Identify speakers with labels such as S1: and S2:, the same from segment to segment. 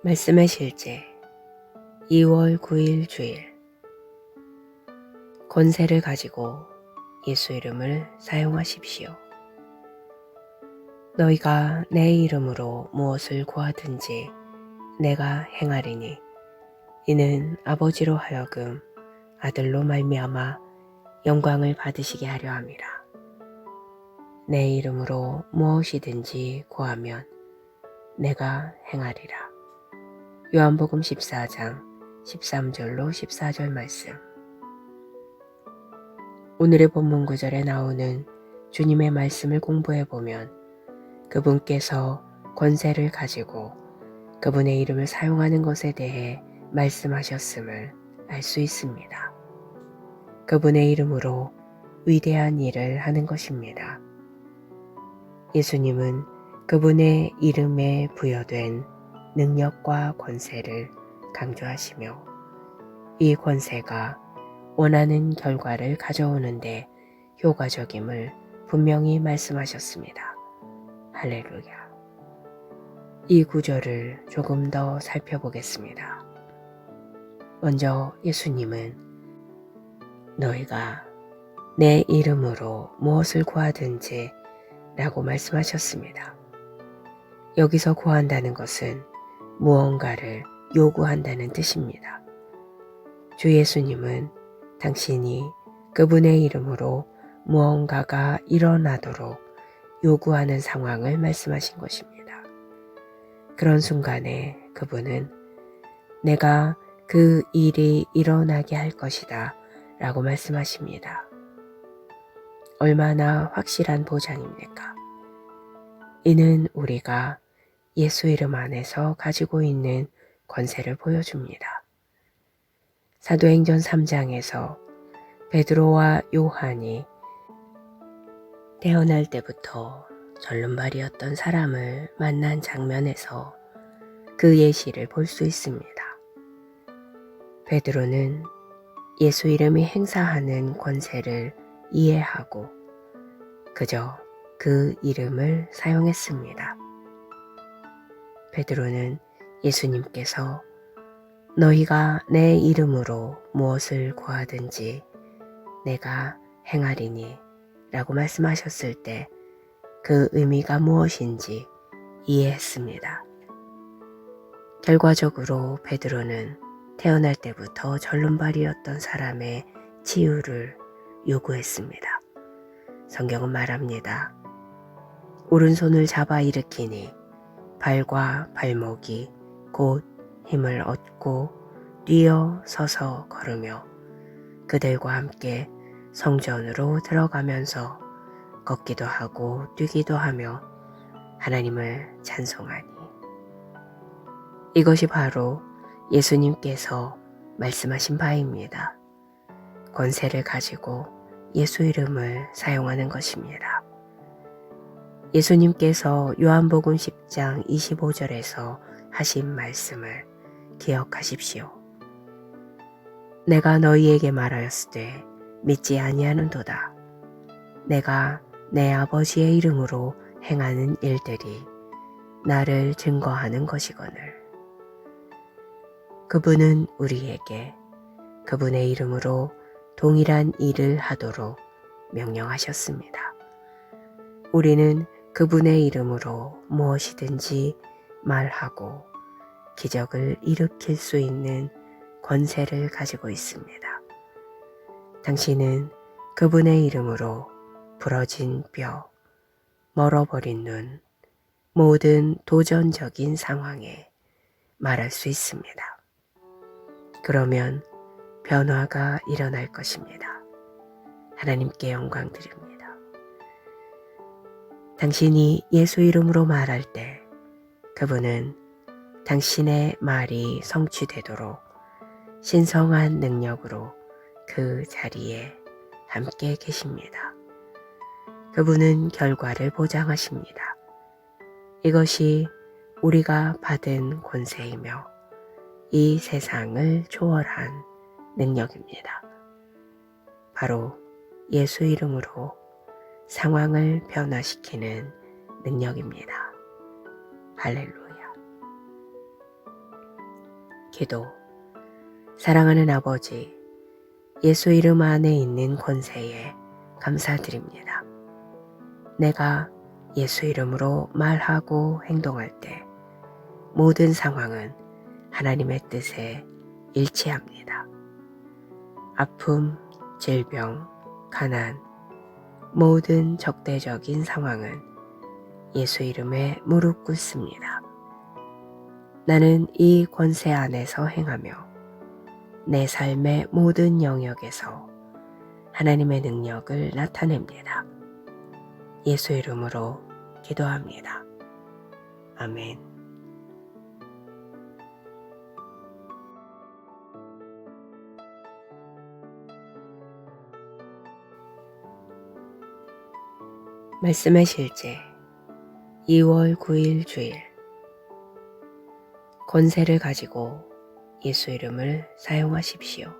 S1: 말씀의 실제 2월 9일 주일. 권세를 가지고 예수 이름을 사용하십시오. 너희가 내 이름으로 무엇을 구하든지 내가 행하리니 이는 아버지로 하여금 아들로 말미암아 영광을 받으시게 하려 함이라. 내 이름으로 무엇이든지 구하면 내가 행하리라. 요한복음 14장 13절로 14절 말씀. 오늘의 본문 구절에 나오는 주님의 말씀을 공부해 보면 그분께서 권세를 가지고 그분의 이름을 사용하는 것에 대해 말씀하셨음을 알 수 있습니다. 그분의 이름으로 위대한 일을 하는 것입니다. 예수님은 그분의 이름에 부여된 능력과 권세를 강조하시며 이 권세가 원하는 결과를 가져오는데 효과적임을 분명히 말씀하셨습니다. 할렐루야. 이 구절을 조금 더 살펴보겠습니다. 먼저 예수님은 너희가 내 이름으로 무엇을 구하든지 라고 말씀하셨습니다. 여기서 구한다는 것은 무언가를 요구한다는 뜻입니다. 주 예수님은 당신이 그분의 이름으로 무언가가 일어나도록 요구하는 상황을 말씀하신 것입니다. 그런 순간에 그분은 내가 그 일이 일어나게 할 것이다 라고 말씀하십니다. 얼마나 확실한 보장입니까? 이는 우리가 예수 이름 안에서 가지고 있는 권세를 보여줍니다. 사도행전 3장에서 베드로와 요한이 태어날 때부터 절름발이었던 사람을 만난 장면에서 그 예시를 볼 수 있습니다. 베드로는 예수 이름이 행사하는 권세를 이해하고 그저 그 이름을 사용했습니다. 베드로는 예수님께서 너희가 내 이름으로 무엇을 구하든지 내가 행하리니 라고 말씀하셨을 때 그 의미가 무엇인지 이해했습니다. 결과적으로 베드로는 태어날 때부터 절름발이었던 사람의 치유를 요구했습니다. 성경은 말합니다. 오른손을 잡아 일으키니 발과 발목이 곧 힘을 얻고 뛰어 서서 걸으며 그들과 함께 성전으로 들어가면서 걷기도 하고 뛰기도 하며 하나님을 찬송하니. 이것이 바로 예수님께서 말씀하신 바입니다. 권세를 가지고 예수 이름을 사용하는 것입니다. 예수님께서 요한복음 10장 25절에서 하신 말씀을 기억하십시오. 내가 너희에게 말하였으되 믿지 아니하는도다. 내가 내 아버지의 이름으로 행하는 일들이 나를 증거하는 것이거늘. 그분은 우리에게 그분의 이름으로 동일한 일을 하도록 명령하셨습니다. 우리는 그분의 이름으로 무엇이든지 말하고 기적을 일으킬 수 있는 권세를 가지고 있습니다. 당신은 그분의 이름으로 부러진 뼈, 멀어버린 눈, 모든 도전적인 상황에 말할 수 있습니다. 그러면 변화가 일어날 것입니다. 하나님께 영광 드립니다. 당신이 예수 이름으로 말할 때 그분은 당신의 말이 성취되도록 신성한 능력으로 그 자리에 함께 계십니다. 그분은 결과를 보장하십니다. 이것이 우리가 받은 권세이며 이 세상을 초월한 능력입니다. 바로 예수 이름으로 상황을 변화시키는 능력입니다. 할렐루야. 기도. 사랑하는 아버지, 예수 이름 안에 있는 권세에 감사드립니다. 내가 예수 이름으로 말하고 행동할 때 모든 상황은 하나님의 뜻에 일치합니다. 아픔, 질병, 가난, 모든 적대적인 상황은 예수 이름에 무릎 꿇습니다. 나는 이 권세 안에서 행하며 내 삶의 모든 영역에서 하나님의 능력을 나타냅니다. 예수 이름으로 기도합니다. 아멘. 말씀의 실제 2월 9일 주일. 권세를 가지고 예수 이름을 사용하십시오.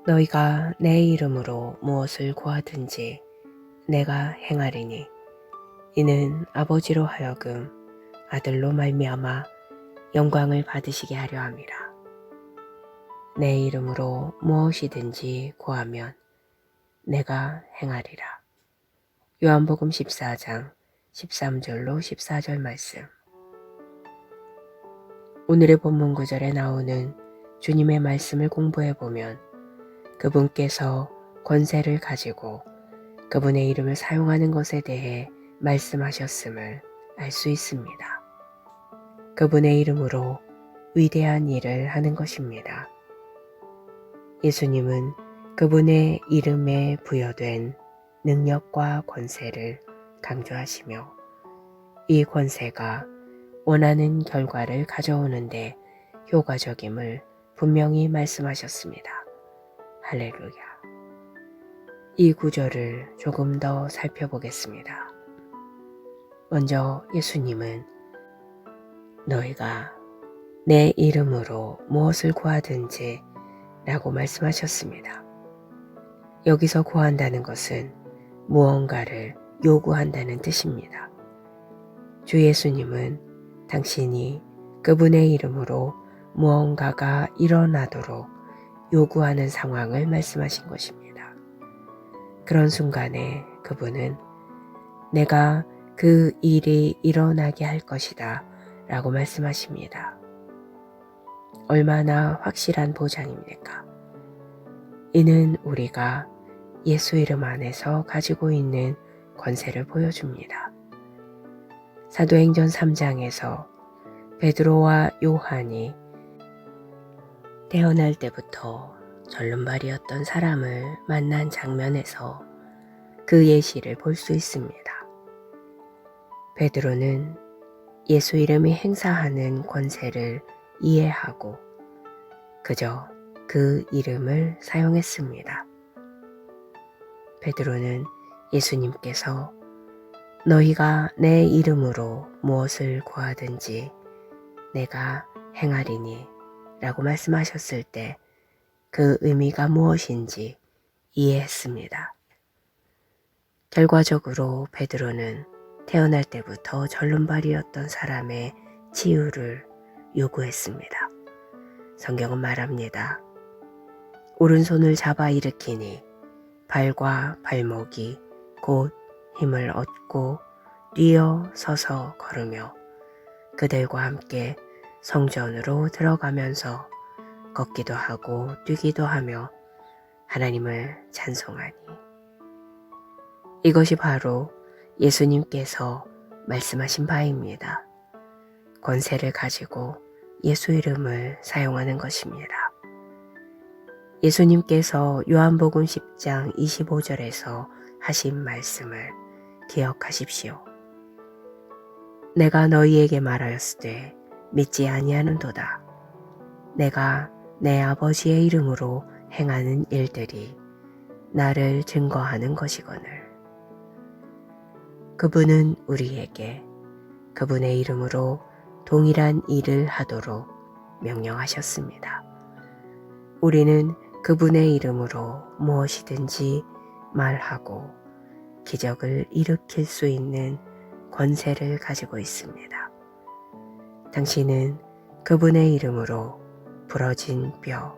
S1: 너희가 내 이름으로 무엇을 구하든지 내가 행하리니 이는 아버지로 하여금 아들로 말미암아 영광을 받으시게 하려 함이라. 내 이름으로 무엇이든지 구하면 내가 행하리라. 요한복음 14장 13절로 14절 말씀. 오늘의 본문 구절에 나오는 주님의 말씀을 공부해 보면 그분께서 권세를 가지고 그분의 이름을 사용하는 것에 대해 말씀하셨음을 알 수 있습니다. 그분의 이름으로 위대한 일을 하는 것입니다. 예수님은 그분의 이름에 부여된 능력과 권세를 강조하시며 이 권세가 원하는 결과를 가져오는데 효과적임을 분명히 말씀하셨습니다. 할렐루야. 이 구절을 조금 더 살펴보겠습니다. 먼저 예수님은 너희가 내 이름으로 무엇을 구하든지 라고 말씀하셨습니다. 여기서 구한다는 것은 무언가를 요구한다는 뜻입니다. 주 예수님은 당신이 그분의 이름으로 무언가가 일어나도록 요구하는 상황을 말씀하신 것입니다. 그런 순간에 그분은 내가 그 일이 일어나게 할 것이다 라고 말씀하십니다. 얼마나 확실한 보장입니까? 이는 우리가 예수 이름 안에서 가지고 있는 권세를 보여줍니다. 사도행전 3장에서 베드로와 요한이 태어날 때부터 절름발이었던 사람을 만난 장면에서 그 예시를 볼 수 있습니다. 베드로는 예수 이름이 행사하는 권세를 이해하고 그저 그 이름을 사용했습니다. 베드로는 예수님께서 너희가 내 이름으로 무엇을 구하든지 내가 행하리니 라고 말씀하셨을 때 그 의미가 무엇인지 이해했습니다. 결과적으로 베드로는 태어날 때부터 절름발이었던 사람의 치유를 요구했습니다. 성경은 말합니다. 오른손을 잡아 일으키니 발과 발목이 곧 힘을 얻고 뛰어 서서 걸으며 그들과 함께 성전으로 들어가면서 걷기도 하고 뛰기도 하며 하나님을 찬송하니. 이것이 바로 예수님께서 말씀하신 바입니다. 권세를 가지고 예수 이름을 사용하는 것입니다. 예수님께서 요한복음 10장 25절에서 하신 말씀을 기억하십시오. 내가 너희에게 말하였으되 믿지 아니하는도다. 내가 내 아버지의 이름으로 행하는 일들이 나를 증거하는 것이거늘. 그분은 우리에게 그분의 이름으로 동일한 일을 하도록 명령하셨습니다. 우리는 그분의 이름으로 무엇이든지 말하고 기적을 일으킬 수 있는 권세를 가지고 있습니다. 당신은 그분의 이름으로 부러진 뼈,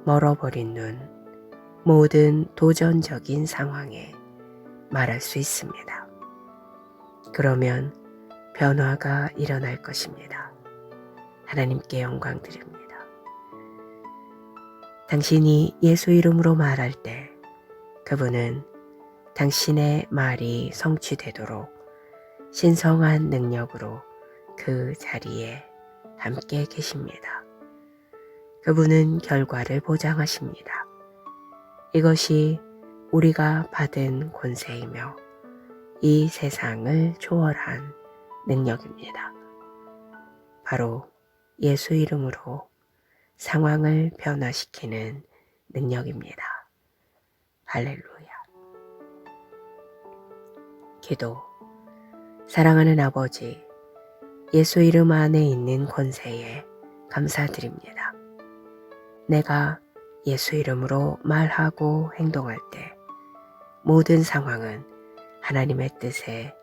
S1: 멀어버린 눈, 모든 도전적인 상황에 말할 수 있습니다. 그러면 변화가 일어날 것입니다. 하나님께 영광 드립니다. 당신이 예수 이름으로 말할 때 그분은 당신의 말이 성취되도록 신성한 능력으로 그 자리에 함께 계십니다. 그분은 결과를 보장하십니다. 이것이 우리가 받은 권세이며 이 세상을 초월한 능력입니다. 바로 예수 이름으로 상황을 변화시키는 능력입니다. 할렐루야. 기도. 사랑하는 아버지, 예수 이름 안에 있는 권세에 감사드립니다. 내가 예수 이름으로 말하고 행동할 때 모든 상황은 하나님의 뜻에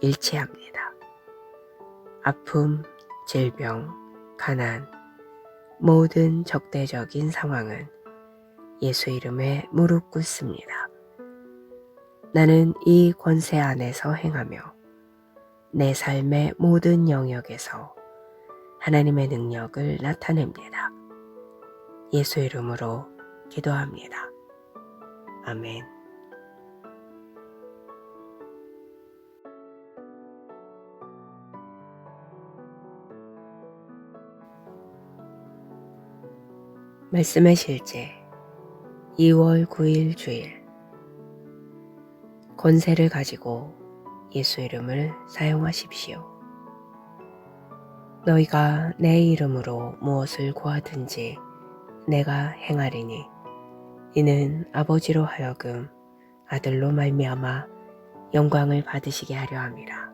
S1: 일치합니다. 아픔, 질병, 가난, 모든 적대적인 상황은 예수 이름에 무릎 꿇습니다. 나는 이 권세 안에서 행하며 내 삶의 모든 영역에서 하나님의 능력을 나타냅니다. 예수 이름으로 기도합니다. 아멘. 말씀의 실제 2월 9일 주일. 권세를 가지고 예수 이름을 사용하십시오. 너희가 내 이름으로 무엇을 구하든지 내가 행하리니 이는 아버지로 하여금 아들로 말미암아 영광을 받으시게 하려 함이라.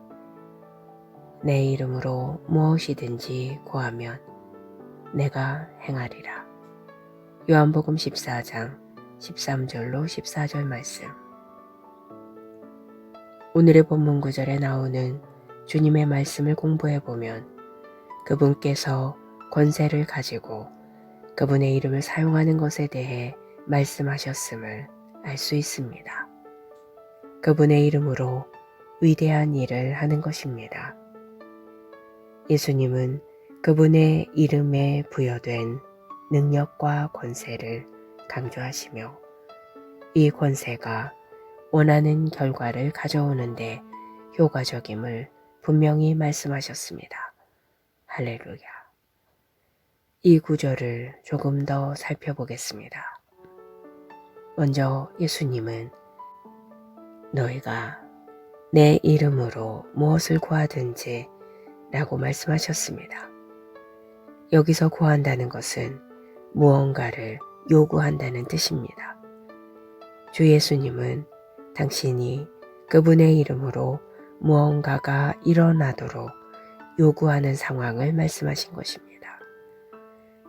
S1: 내 이름으로 무엇이든지 구하면 내가 행하리라. 요한복음 14장 13절로 14절 말씀. 오늘의 본문 구절에 나오는 주님의 말씀을 공부해 보면 그분께서 권세를 가지고 그분의 이름을 사용하는 것에 대해 말씀하셨음을 알 수 있습니다. 그분의 이름으로 위대한 일을 하는 것입니다. 예수님은 그분의 이름에 부여된 능력과 권세를 강조하시며 이 권세가 원하는 결과를 가져오는데 효과적임을 분명히 말씀하셨습니다. 할렐루야. 이 구절을 조금 더 살펴보겠습니다. 먼저 예수님은 너희가 내 이름으로 무엇을 구하든지 라고 말씀하셨습니다. 여기서 구한다는 것은 무언가를 요구한다는 뜻입니다. 주 예수님은 당신이 그분의 이름으로 무언가가 일어나도록 요구하는 상황을 말씀하신 것입니다.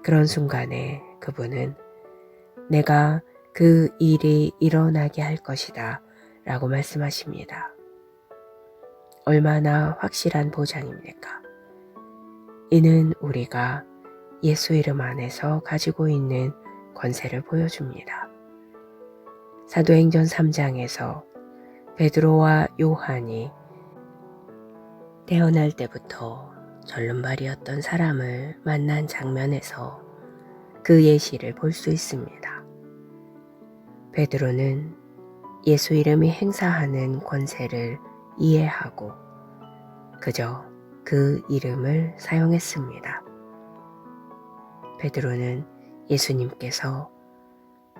S1: 그런 순간에 그분은 내가 그 일이 일어나게 할 것이다 라고 말씀하십니다. 얼마나 확실한 보장입니까? 이는 우리가 예수 이름 안에서 가지고 있는 권세를 보여줍니다. 사도행전 3장에서 베드로와 요한이 태어날 때부터 절름발이었던 사람을 만난 장면에서 그 예시를 볼 수 있습니다. 베드로는 예수 이름이 행사하는 권세를 이해하고 그저 그 이름을 사용했습니다. 베드로는 예수님께서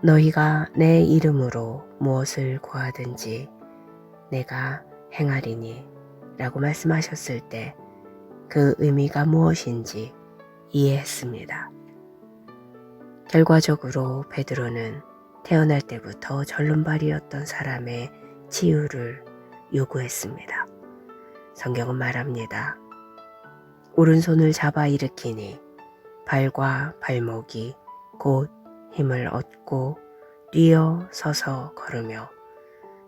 S1: 너희가 내 이름으로 무엇을 구하든지 내가 행하리니 라고 말씀하셨을 때 그 의미가 무엇인지 이해했습니다. 결과적으로 베드로는 태어날 때부터 절름발이었던 사람의 치유를 요구했습니다. 성경은 말합니다. 오른손을 잡아 일으키니 발과 발목이 곧 힘을 얻고 뛰어 서서 걸으며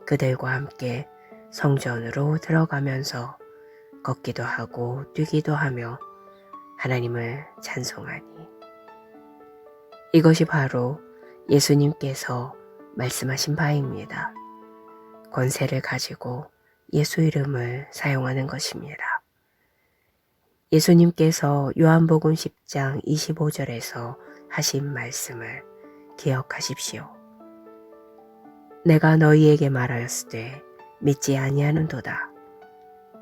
S1: 그들과 함께 성전으로 들어가면서 걷기도 하고 뛰기도 하며 하나님을 찬송하니. 이것이 바로 예수님께서 말씀하신 바입니다. 권세를 가지고 예수 이름을 사용하는 것입니다. 예수님께서 요한복음 10장 25절에서 하신 말씀을 기억하십시오. 내가 너희에게 말하였으되 믿지 아니하는도다.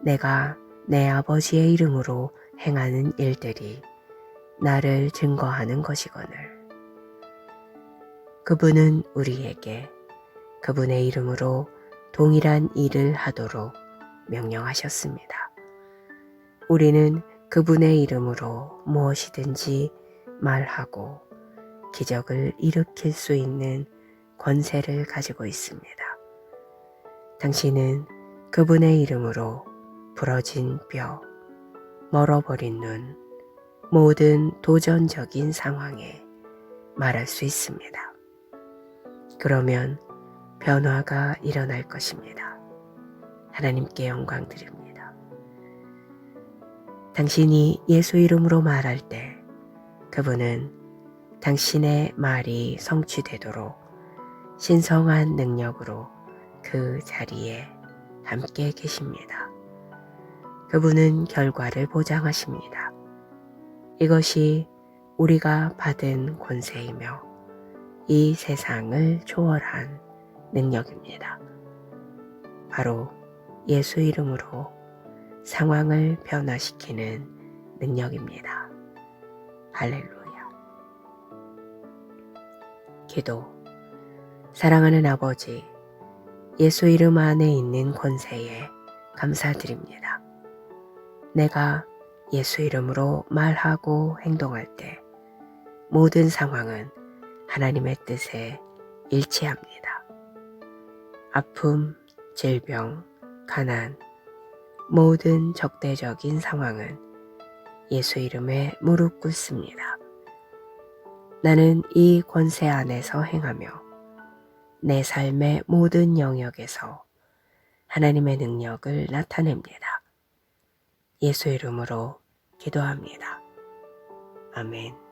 S1: 내가 내 아버지의 이름으로 행하는 일들이 나를 증거하는 것이거늘. 그분은 우리에게 그분의 이름으로 동일한 일을 하도록 명령하셨습니다. 우리는 그분의 이름으로 무엇이든지 말하고 기적을 일으킬 수 있는 권세를 가지고 있습니다. 당신은 그분의 이름으로 부러진 뼈, 멀어버린 눈, 모든 도전적인 상황에 말할 수 있습니다. 그러면 변화가 일어날 것입니다. 하나님께 영광 드립니다. 당신이 예수 이름으로 말할 때 그분은 당신의 말이 성취되도록 신성한 능력으로 그 자리에 함께 계십니다. 그분은 결과를 보장하십니다. 이것이 우리가 받은 권세이며 이 세상을 초월한 능력입니다. 바로 예수 이름으로 상황을 변화시키는 능력입니다. 할렐루야. 기도. 사랑하는 아버지, 예수 이름 안에 있는 권세에 감사드립니다. 내가 예수 이름으로 말하고 행동할 때 모든 상황은 하나님의 뜻에 일치합니다. 아픔, 질병, 가난, 모든 적대적인 상황은 예수 이름에 무릎 꿇습니다. 나는 이 권세 안에서 행하며 내 삶의 모든 영역에서 하나님의 능력을 나타냅니다. 예수 이름으로 기도합니다. 아멘.